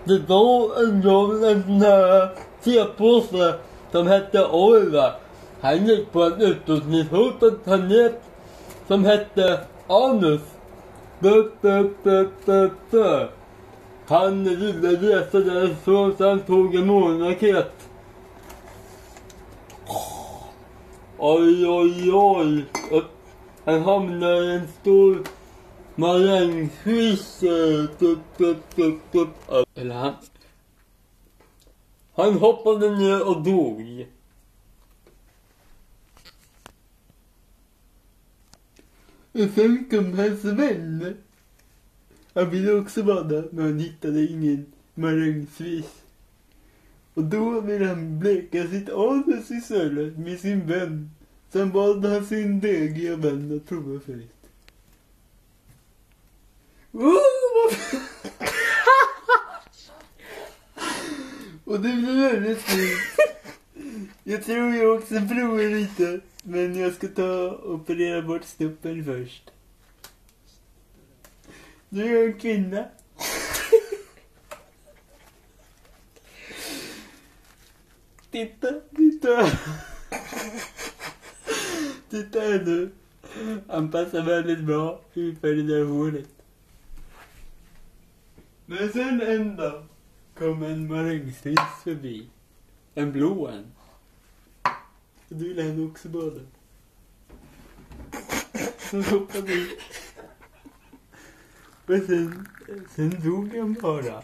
Det var en gång en sån här tepåse som hette Orvar. Han gick på en utrotningshotad planet som hette Anus. Han ville resa därifrån så han tog en månraket. Oj, oj, oj. Han hamnade i en stor marängfisk. Eller han hoppade ner och dog. Och sen kom hans vän. Han ville också bada, men han hittade ingen marängfisk. Och då ville han bleka sitt anus istället med sin vän. Sen bad han sin degiga vän att prova först. Och det blir väldigt fint. Jag tror jag också provar lite. Men jag ska ta och operera bort snoppen först. Nu är jag en kvinna. Titta. Titta här nu. Han passar väldigt bra i färgen av håret. Men sen en dag kom en marängfisk förbi. En blå en. Och då ville han också bada. Så hoppade ut. Men sen dog han bara.